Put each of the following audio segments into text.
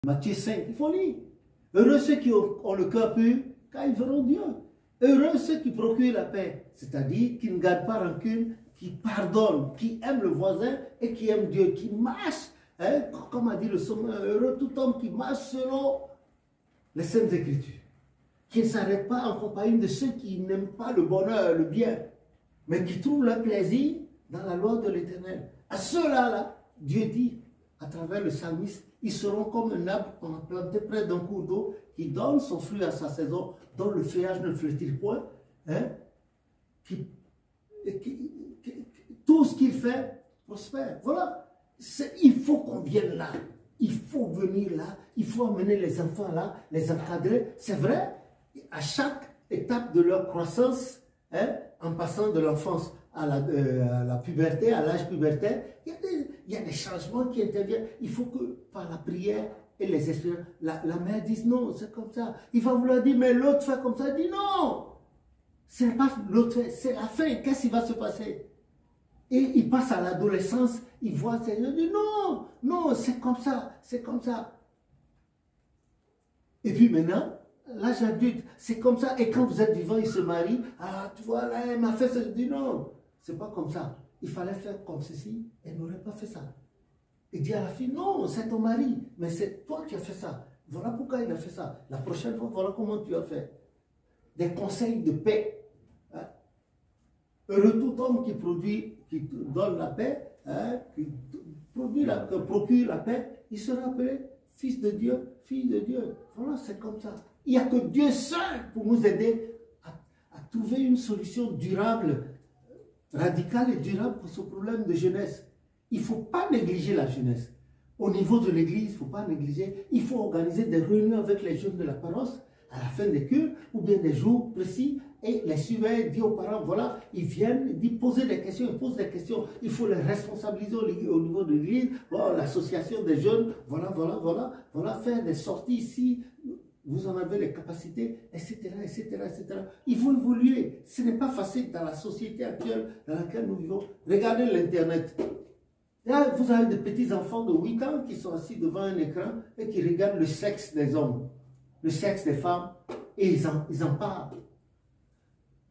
Matthieu 5, il faut lire. Heureux ceux qui ont le cœur pur, car ils verront Dieu. Heureux ceux qui procurent la paix, c'est-à-dire qui ne gardent pas rancune, qui pardonnent, qui aiment le voisin et qui aiment Dieu, qui marchent, hein, comme a dit le Sommeur, heureux tout homme qui marche selon les Saintes Écritures, qui ne s'arrête pas en compagnie de ceux qui n'aiment pas le bonheur, le bien, mais qui trouvent leur plaisir dans la loi de l'Éternel. À ceux-là, Dieu dit, à travers le psalmiste, ils seront comme un arbre qu'on a planté près d'un cours d'eau qui donne son fruit à sa saison, dont le feuillage ne flétrit point, hein, tout ce qu'il fait prospère. Voilà. Il faut qu'on vienne là. Il faut venir là. Il faut amener les enfants là, les encadrer. C'est vrai, à chaque étape de leur croissance, hein, en passant de l'enfance à la puberté, à l'âge pubertaire, il y a des changements qui interviennent. Il faut que par la prière et les expériences, la mère dise non, c'est comme ça. Il va vouloir dire, mais l'autre fait comme ça. Il dit non, ce n'est pas l'autre fait, c'est la fin. Qu'est-ce qui va se passer? Et il passe à l'adolescence, il voit, il dit non, non, c'est comme ça, c'est comme ça. Et puis maintenant, l'âge adulte, c'est comme ça. Et quand vous êtes vivant, il se marie. Ah, tu vois, là, elle m'a fait ça. Je dis non, c'est pas comme ça. Il fallait faire comme ceci. Elle n'aurait pas fait ça. Il dit à la fille, non, c'est ton mari. Mais c'est toi qui as fait ça. Voilà pourquoi il a fait ça. La prochaine fois, voilà comment tu as fait. Des conseils de paix. Hein? Heureux tout homme qui donne la paix, hein, qui procure la paix, il sera appelé fils de Dieu, fille de Dieu. Voilà, c'est comme ça. Il n'y a que Dieu seul pour nous aider à trouver une solution durable, radicale et durable pour ce problème de jeunesse. Il ne faut pas négliger la jeunesse. Au niveau de l'église, il ne faut pas négliger. Il faut organiser des réunions avec les jeunes de la paroisse à la fin des cultes ou bien des jours précis et les surveiller, dire aux parents, voilà, ils viennent, ils disent, poser des questions, ils posent des questions. Il faut les responsabiliser au niveau de l'église, voilà, l'association des jeunes, voilà, faire des sorties ici. Vous en avez les capacités, etc., etc., etc. Il faut évoluer. Ce n'est pas facile dans la société actuelle dans laquelle nous vivons. Regardez l'Internet. Là, vous avez des petits-enfants de 8 ans qui sont assis devant un écran et qui regardent le sexe des hommes, le sexe des femmes, et ils en parlent.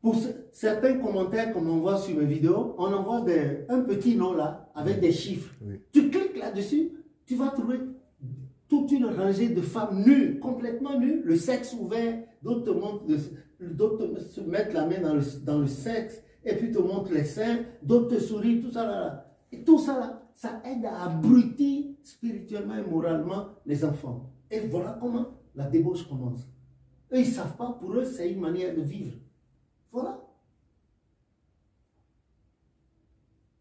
Pour certains commentaires qu'on m'envoie sur mes vidéos, on envoie un petit nom là, avec des chiffres. Oui. Tu cliques là-dessus, tu vas trouver toute une rangée de femmes nues, complètement nues, le sexe ouvert, d'autres te mettent la main dans le sexe, et puis te montrent les seins, d'autres te sourient, tout ça là. Et tout ça là, ça aide à abrutir spirituellement et moralement les enfants. Et voilà comment la débauche commence. Eux, ils ne savent pas, pour eux, c'est une manière de vivre. Voilà.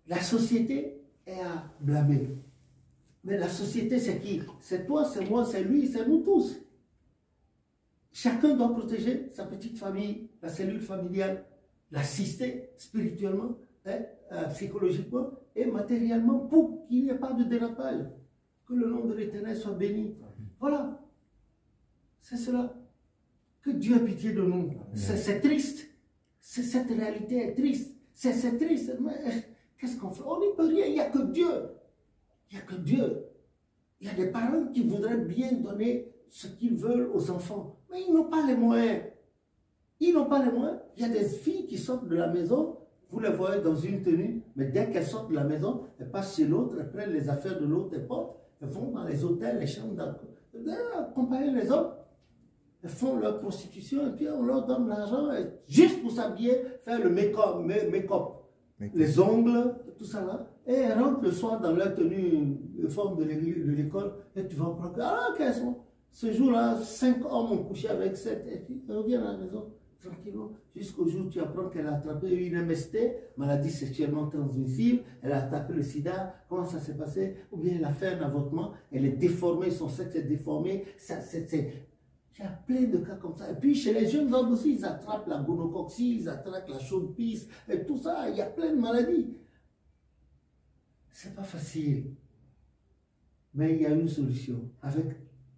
La société est à blâmer. Mais la société, c'est qui? C'est toi, c'est moi, c'est lui, c'est nous tous. Chacun doit protéger sa petite famille, la cellule familiale, l'assister spirituellement, psychologiquement et matériellement pour qu'il n'y ait pas de dérapage. Que le nom de l'Éternel soit béni. Voilà. C'est cela. Que Dieu ait pitié de nous. C'est triste. Cette réalité est triste. C'est triste. Mais qu'est-ce qu'on fait? On n'y peut rien. Il n'y a que Dieu. Il n'y a que Dieu. Il y a des parents qui voudraient bien donner ce qu'ils veulent aux enfants. Mais ils n'ont pas les moyens. Ils n'ont pas les moyens. Il y a des filles qui sortent de la maison. Vous les voyez dans une tenue. Mais dès qu'elles sortent de la maison, elles passent chez l'autre. Elles prennent les affaires de l'autre. Elles portent. Elles vont dans les hôtels, les chambres d'accompagner les hommes. Elles font leur prostitution et puis on leur donne l'argent juste pour s'habiller, faire le make-up, les ongles, tout ça là. Et elles rentrent le soir dans leur tenue de forme de l'école et tu vas apprendre, ah, qu'elles sont. Ce jour-là, 5 hommes ont couché avec 7 et puis elles reviennent à la maison tranquillement. Jusqu'au jour où tu apprends qu'elle a attrapé une MST, maladie sexuellement transmissible, elle a attrapé le sida, comment ça s'est passé? Ou bien elle a fait un avortement, elle est déformée, son sexe est déformé, il y a plein de cas comme ça. Et puis chez les jeunes hommes aussi, ils attrapent la gonococcie, ils attrapent la chaude-pisse, et tout ça, il y a plein de maladies. C'est pas facile. Mais il y a une solution. Avec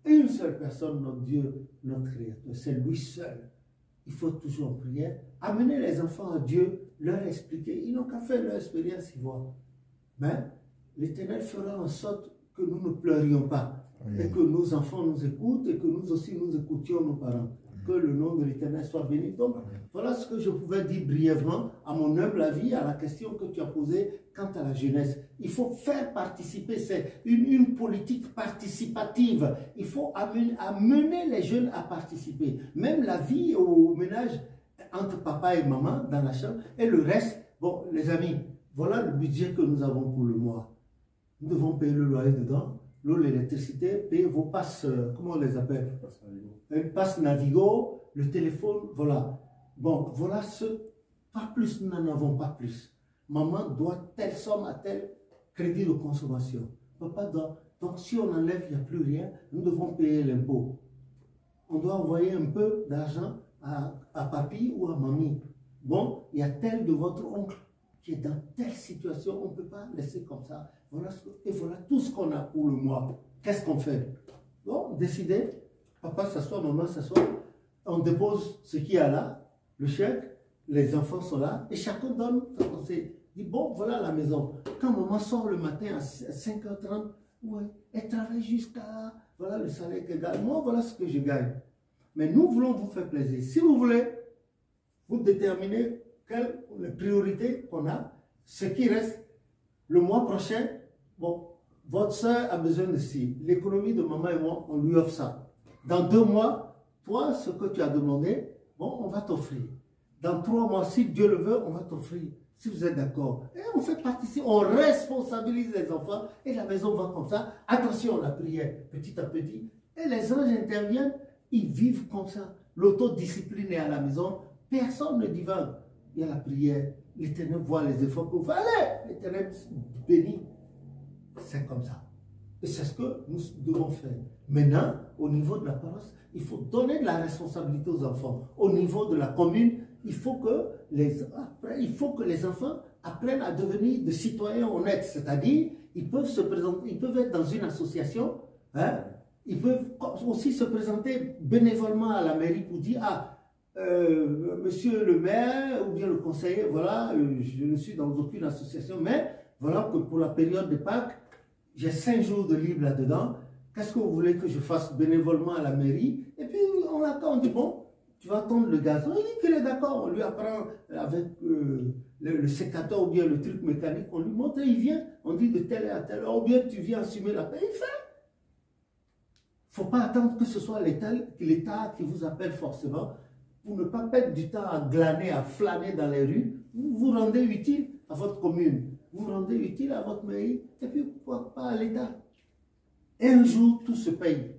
une seule personne, notre Dieu, notre Créateur. C'est lui seul. Il faut toujours en prière. Amener les enfants à Dieu, leur expliquer. Ils n'ont qu'à faire leur expérience, ils voient. Mais l'Éternel fera en sorte que nous ne pleurions pas. et que nos enfants nous écoutent et que nous aussi nous écoutions nos parents. Que le nom de l'Éternel soit béni. Donc, voilà ce que je pouvais dire brièvement, à mon humble avis, à la question que tu as posée quant à la jeunesse. Il faut faire participer, c'est une politique participative. Il faut amener les jeunes à participer. Même la vie au ménage entre papa et maman dans la chambre et le reste. Bon, les amis, voilà le budget que nous avons pour le mois. Nous devons payer le loyer dedans, l'eau, l'électricité, payer vos passes, comment on les appelle? Une passe Navigo, le téléphone, voilà. Bon, voilà pas plus, nous n'en avons pas plus. Maman doit telle somme à tel crédit de consommation. Papa doit, donc si on enlève, il n'y a plus rien, nous devons payer l'impôt. On doit envoyer un peu d'argent à papy ou à mamie. Bon, il y a tel de votre oncle qui est dans telle situation, on ne peut pas laisser comme ça. Voilà et voilà tout ce qu'on a pour le mois. Qu'est-ce qu'on fait? Bon, décidez. Papa s'assoit, maman s'assoit, on dépose ce qu'il y a là, le chèque, les enfants sont là, et chacun donne sa pensée. Dit, bon, voilà la maison. Quand maman sort le matin à 5h30, ouais, elle travaille jusqu'à, voilà le salaire qu'elle gagne. Moi, voilà ce que je gagne. Mais nous voulons vous faire plaisir. Si vous voulez, vous déterminez quelles les priorités qu'on a, ce qui reste, le mois prochain, bon, votre soeur a besoin de ci. L'économie de maman et moi, on lui offre ça. Dans 2 mois, toi, ce que tu as demandé, bon, on va t'offrir. Dans 3 mois, si Dieu le veut, on va t'offrir. Si vous êtes d'accord. Et on fait participer, on responsabilise les enfants et la maison va comme ça. Attention, la prière, petit à petit. Et les anges interviennent, ils vivent comme ça. L'autodiscipline est à la maison, personne ne divague. Il y a la prière, l'Éternel voit les efforts que vous faites. Allez, l'Éternel bénit. C'est comme ça. Et c'est ce que nous devons faire. Maintenant, au niveau de la paroisse, il faut donner de la responsabilité aux enfants. Au niveau de la commune, il faut que les enfants apprennent à devenir des citoyens honnêtes. C'est-à-dire, ils peuvent se présenter, ils peuvent être dans une association, hein, ils peuvent aussi se présenter bénévolement à la mairie pour dire, ah, monsieur le maire ou bien le conseiller, voilà, je ne suis dans aucune association, mais voilà que pour la période de Pâques, j'ai 5 jours de libre là-dedans. Qu'est-ce que vous voulez que je fasse bénévolement à la mairie? Et puis on dit, bon, tu vas tondre le gazon. Il dit qu'il est d'accord. On lui apprend avec le sécateur ou bien le truc mécanique. On lui montre et il vient. On dit de telle à telle heure. Ou bien tu viens assumer la paix. Il fait. Il ne faut pas attendre que ce soit l'État qui vous appelle forcément. Pour ne pas perdre du temps à glaner, à flâner dans les rues. Vous vous rendez utile à votre commune. Vous vous rendez utile à votre mairie. Et puis pourquoi pas à l'État. Un jour, tout se paye.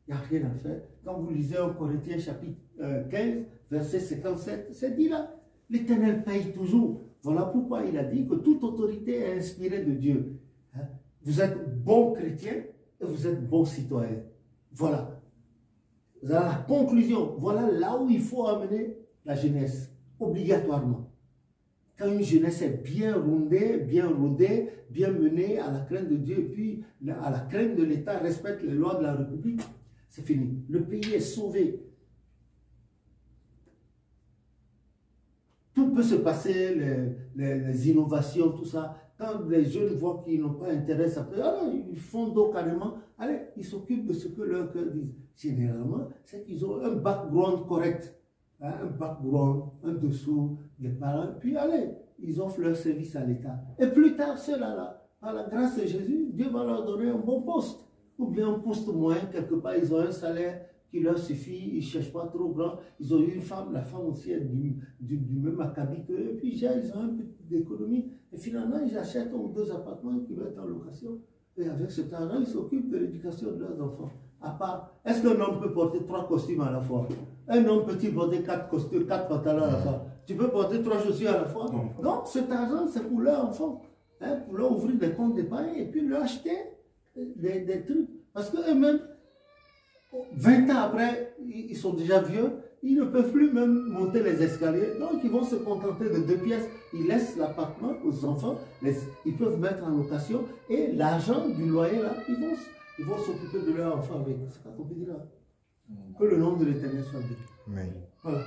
Il n'y a rien à faire. Quand vous lisez en Corinthiens chapitre 15, verset 57, c'est dit là, l'Éternel paye toujours. Voilà pourquoi il a dit que toute autorité est inspirée de Dieu. Hein? Vous êtes bon chrétien et vous êtes bon citoyen. Voilà. Voilà la conclusion. Voilà là où il faut amener la jeunesse, obligatoirement. Quand une jeunesse est bien rondée, bien rodée, bien menée à la crainte de Dieu, et puis à la crainte de l'État, respecte les lois de la République, c'est fini. Le pays est sauvé. Tout peut se passer, les innovations, tout ça. Quand les jeunes voient qu'ils n'ont pas intérêt, ça peut, alors ils font dos carrément. Allez, ils s'occupent de ce que leur cœur dit. Généralement, c'est qu'ils ont un background correct. Un background, un dessous, des parents, puis allez, ils offrent leur service à l'État. Et plus tard, ceux-là, par la grâce de Jésus, Dieu va leur donner un bon poste, ou bien un poste moyen, quelque part, ils ont un salaire qui leur suffit, ils ne cherchent pas trop grand, ils ont eu une femme, la femme aussi est du même acabit qu'eux, et puis ils ont un peu d'économie, et finalement, ils achètent 1 ou 2 appartements qu'ils mettent en location, et avec cet argent, ils s'occupent de l'éducation de leurs enfants. À part, est-ce qu'un homme peut porter 3 costumes à la fois? Un homme peut-il porter 4 costumes, 4 pantalons à la fois? Tu peux porter 3 chaussures à la fois? Donc cet argent, c'est pour leurs enfants, hein, pour leur ouvrir des comptes d'épargne et puis leur acheter des trucs. Parce qu'eux-mêmes, 20 ans après, ils sont déjà vieux, ils ne peuvent plus même monter les escaliers. Donc ils vont se contenter de 2 pièces. Ils laissent l'appartement aux enfants, ils peuvent mettre en location et l'argent du loyer là, ils vont s'occuper de leurs enfants avec. C'est pas compliqué là. Que le nom de l'Éternel soit dit. Voilà.